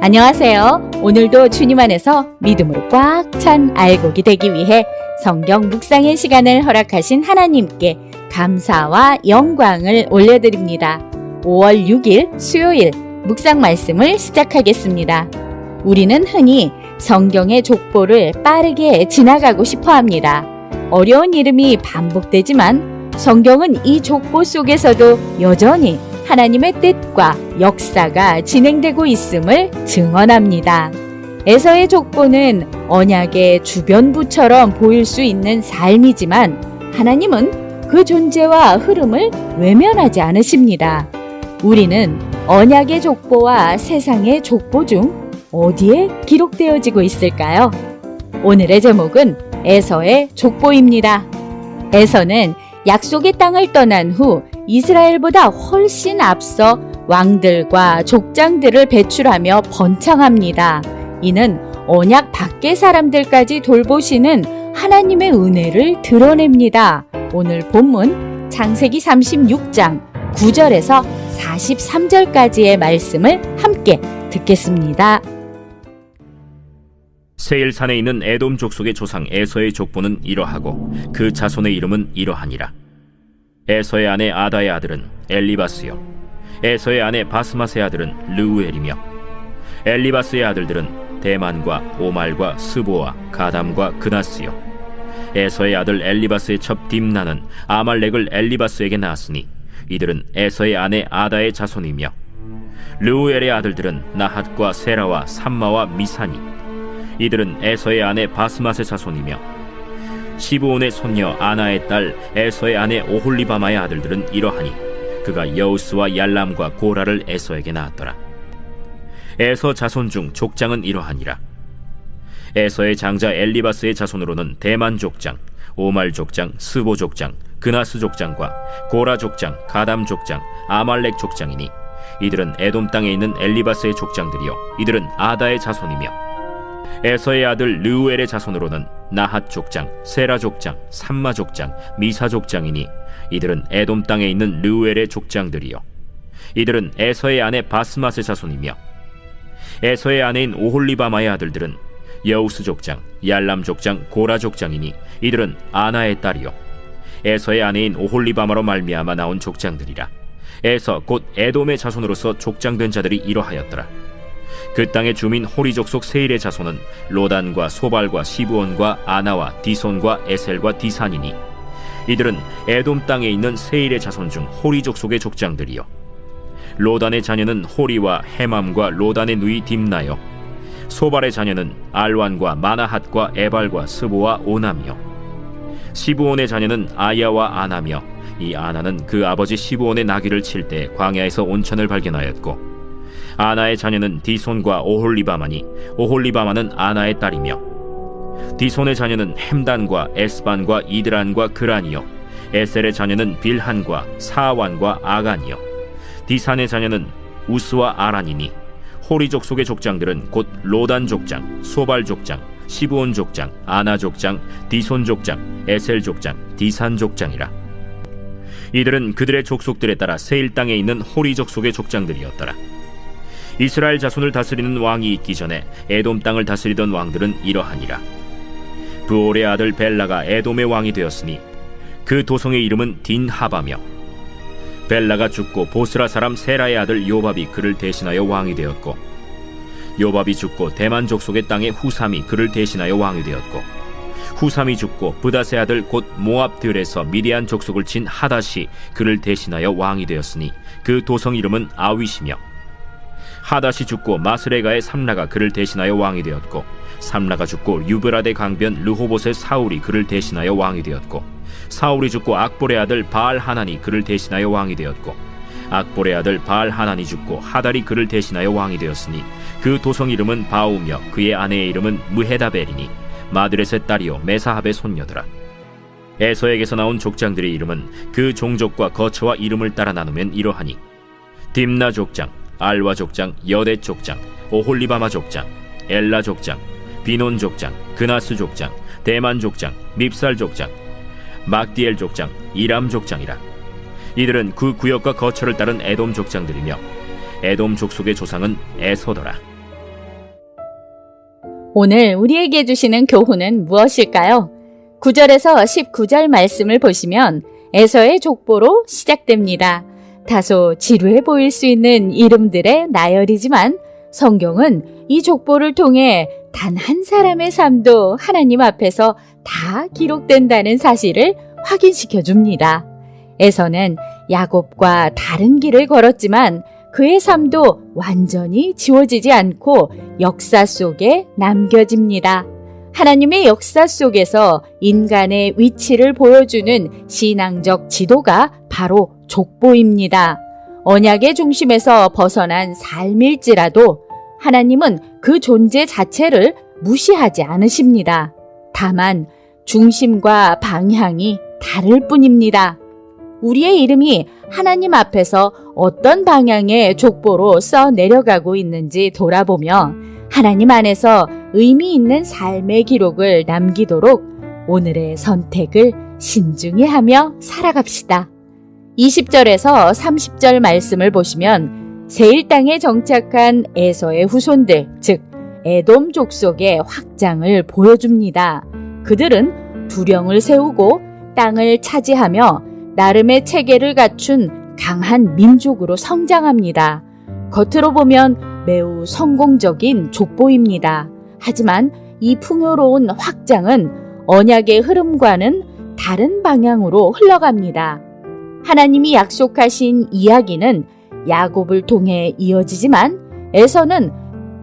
안녕하세요. 오늘도 주님 안에서 믿음으로 꽉 찬 알곡이 되기 위해 성경 묵상의 시간을 허락하신 하나님께 감사와 영광을 올려드립니다. 5월 6일 수요일 묵상 말씀을 시작하겠습니다. 우리는 흔히 성경의 족보를 빠르게 지나가고 싶어 합니다. 어려운 이름이 반복되지만 성경은 이 족보 속에서도 여전히 하나님의 뜻과 역사가 진행되고 있음을 증언합니다. 에서의 족보는 언약의 주변부처럼 보일 수 있는 삶이지만 하나님은 그 존재와 흐름을 외면하지 않으십니다. 우리는 언약의 족보와 세상의 족보 중 어디에 기록되어지고 있을까요? 오늘의 제목은 에서의 족보입니다. 에서는 약속의 땅을 떠난 후 이스라엘보다 훨씬 앞서 왕들과 족장들을 배출하며 번창합니다. 이는 언약 밖의 사람들까지 돌보시는 하나님의 은혜를 드러냅니다. 오늘 본문 창세기 36장 9절에서 43절까지의 말씀을 함께 듣겠습니다. 세일산에 있는 에돔 족속의 조상 에서의 족보는 이러하고 그 자손의 이름은 이러하니라. 에서의 아내 아다의 아들은 엘리바스요, 에서의 아내 바스맛의 아들은 르우엘이며, 엘리바스의 아들들은 대만과 오말과 스보와 가담과 그나스요. 에서의 아들 엘리바스의 첩 딥나는 아말렉을 엘리바스에게 낳았으니 이들은 에서의 아내 아다의 자손이며, 르우엘의 아들들은 나핫과 세라와 삼마와 미사니 이들은 에서의 아내 바스맛의 자손이며, 시브온의 손녀 아나의 딸 에서의 아내 오홀리바마의 아들들은 이러하니 그가 여우스와 얄람과 고라를 에서에게 낳았더라. 에서 자손 중 족장은 이러하니라. 에서의 장자 엘리바스의 자손으로는 대만 족장, 오말 족장, 스보 족장, 그나스 족장과 고라 족장, 가담 족장, 아말렉 족장이니 이들은 에돔 땅에 있는 엘리바스의 족장들이요 이들은 아다의 자손이며, 에서의 아들 르우엘의 자손으로는 나핫 족장, 세라 족장, 삼마 족장, 미사 족장이니 이들은 에돔 땅에 있는 르우엘의 족장들이요 이들은 에서의 아내 바스맛의 자손이며, 에서의 아내인 오홀리바마의 아들들은 여우스 족장, 얄람 족장, 고라 족장이니 이들은 아나의 딸이요 에서의 아내인 오홀리바마로 말미암아 나온 족장들이라. 에서 곧 에돔의 자손으로서 족장된 자들이 이러하였더라. 그 땅의 주민 호리 족속 세일의 자손은 로단과 소발과 시브온과 아나와 디손과 에셀과 디산이니 이들은 에돔 땅에 있는 세일의 자손 중 호리 족속의 족장들이요 로단의 자녀는 호리와 헤맘과 로단의 누이 딥나요, 소발의 자녀는 알완과 마나핫과 에발과 스보와 오남이요, 시브온의 자녀는 아야와 아나며 이 아나는 그 아버지 시브온의 나귀를 칠 때 광야에서 온천을 발견하였고, 아나의 자녀는 디손과 오홀리바마니 오홀리바마는 아나의 딸이며, 디손의 자녀는 햄단과 에스반과 이드란과 그란이요 에셀의 자녀는 빌한과 사완과 아간이요 디산의 자녀는 우스와 아란이니 호리 족속의 족장들은 곧 로단 족장, 소발 족장, 시브온 족장, 아나 족장, 디손 족장, 에셀 족장, 디산 족장이라. 이들은 그들의 족속들에 따라 세일 땅에 있는 호리 족속의 족장들이었더라. 이스라엘 자손을 다스리는 왕이 있기 전에 에돔 땅을 다스리던 왕들은 이러하니라. 부올의 아들 벨라가 에돔의 왕이 되었으니 그 도성의 이름은 딘하바며, 벨라가 죽고 보스라 사람 세라의 아들 요밥이 그를 대신하여 왕이 되었고, 요밥이 죽고 대만 족속의 땅에 후삼이 그를 대신하여 왕이 되었고, 후삼이 죽고 브닷의 아들 곧 모압들에서 미디안 족속을 친 하닷이 그를 대신하여 왕이 되었으니 그 도성 이름은 아윗이며, 하닷이 죽고 마스레가의 삼라가 그를 대신하여 왕이 되었고, 삼라가 죽고 유브라데 강변 르호봇의 사울이 그를 대신하여 왕이 되었고, 사울이 죽고 악볼의 아들 바알 하난이 그를 대신하여 왕이 되었고, 악볼의 아들 바알 하난이 죽고 하달이 그를 대신하여 왕이 되었으니 그 도성 이름은 바우며 그의 아내의 이름은 무헤다벨이니 마드렛의 딸이요 메사합의 손녀더라. 에서에게서 나온 족장들의 이름은 그 종족과 거처와 이름을 따라 나누면 이러하니, 딥나 족장, 알와 족장, 여대 족장, 오홀리바마 족장, 엘라 족장, 비논 족장, 그나스 족장, 대만 족장, 밉살 족장, 막디엘 족장, 이람 족장이라. 이들은 그 구역과 거처를 따른 에돔 족장들이며 에돔 족속의 조상은 에서더라. 오늘 우리에게 주시는 교훈은 무엇일까요? 9절에서 19절 말씀을 보시면 에서의 족보로 시작됩니다. 다소 지루해 보일 수 있는 이름들의 나열이지만 성경은 이 족보를 통해 단 한 사람의 삶도 하나님 앞에서 다 기록된다는 사실을 확인시켜 줍니다. 에서는 야곱과 다른 길을 걸었지만 그의 삶도 완전히 지워지지 않고 역사 속에 남겨집니다. 하나님의 역사 속에서 인간의 위치를 보여주는 신앙적 지도가 바로 족보입니다. 언약의 중심에서 벗어난 삶일지라도 하나님은 그 존재 자체를 무시하지 않으십니다. 다만 중심과 방향이 다를 뿐입니다. 우리의 이름이 하나님 앞에서 어떤 방향의 족보로 써 내려가고 있는지 돌아보며 하나님 안에서 의미 있는 삶의 기록을 남기도록 오늘의 선택을 신중히 하며 살아갑시다. 20절에서 30절 말씀을 보시면 세일 땅에 정착한 에서의 후손들, 즉 에돔 족속의 확장을 보여줍니다. 그들은 두령을 세우고 땅을 차지하며 나름의 체계를 갖춘 강한 민족으로 성장합니다. 겉으로 보면 매우 성공적인 족보입니다. 하지만 이 풍요로운 확장은 언약의 흐름과는 다른 방향으로 흘러갑니다. 하나님이 약속하신 이야기는 야곱을 통해 이어지지만 에서는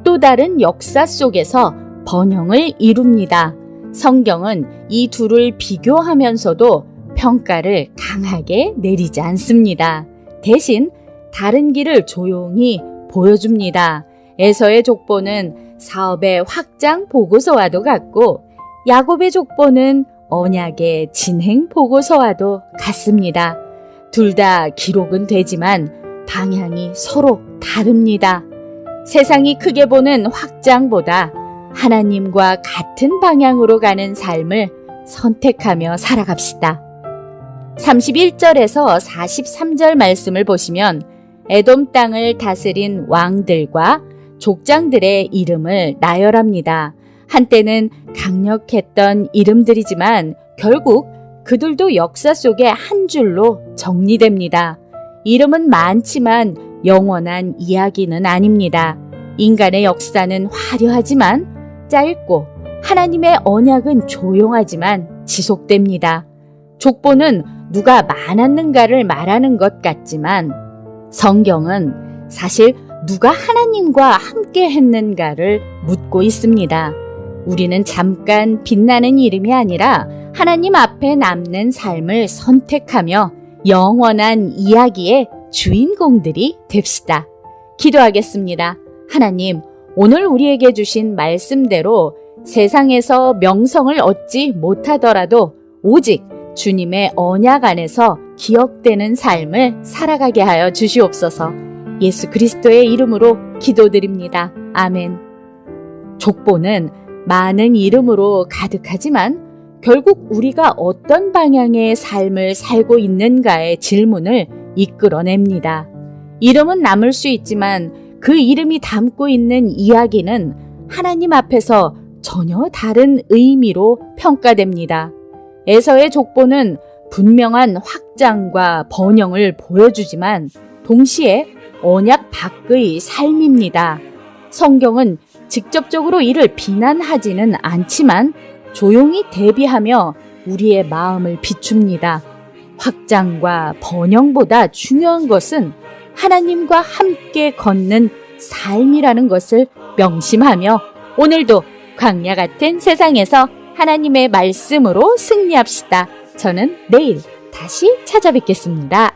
또 다른 역사 속에서 번영을 이룹니다. 성경은 이 둘을 비교하면서도 평가를 강하게 내리지 않습니다. 대신 다른 길을 조용히 보여줍니다. 에서의 족보는 사업의 확장 보고서와도 같고 야곱의 족보는 언약의 진행 보고서와도 같습니다. 둘 다 기록은 되지만 방향이 서로 다릅니다. 세상이 크게 보는 확장보다 하나님과 같은 방향으로 가는 삶을 선택하며 살아갑시다. 31절에서 43절 말씀을 보시면 에돔 땅을 다스린 왕들과 족장들의 이름을 나열합니다. 한때는 강력했던 이름들이지만 결국 그들도 역사 속의 한 줄로 정리됩니다. 이름은 많지만 영원한 이야기는 아닙니다. 인간의 역사는 화려하지만 짧고 하나님의 언약은 조용하지만 지속됩니다. 족보는 누가 많았는가를 말하는 것 같지만 성경은 사실 누가 하나님과 함께 했는가를 묻고 있습니다. 우리는 잠깐 빛나는 이름이 아니라 하나님 앞에 남는 삶을 선택하며 영원한 이야기의 주인공들이 됩시다. 기도하겠습니다. 하나님, 오늘 우리에게 주신 말씀대로 세상에서 명성을 얻지 못하더라도 오직 주님의 언약 안에서 기억되는 삶을 살아가게 하여 주시옵소서. 예수 그리스도의 이름으로 기도드립니다. 아멘. 족보는 많은 이름으로 가득하지만 결국 우리가 어떤 방향의 삶을 살고 있는가의 질문을 이끌어냅니다. 이름은 남을 수 있지만 그 이름이 담고 있는 이야기는 하나님 앞에서 전혀 다른 의미로 평가됩니다. 에서의 족보는 분명한 확장과 번영을 보여주지만 동시에 언약 밖의 삶입니다. 성경은 직접적으로 이를 비난하지는 않지만 조용히 대비하며 우리의 마음을 비춥니다. 확장과 번영보다 중요한 것은 하나님과 함께 걷는 삶이라는 것을 명심하며 오늘도 광야 같은 세상에서 하나님의 말씀으로 승리합시다. 저는 내일 다시 찾아뵙겠습니다.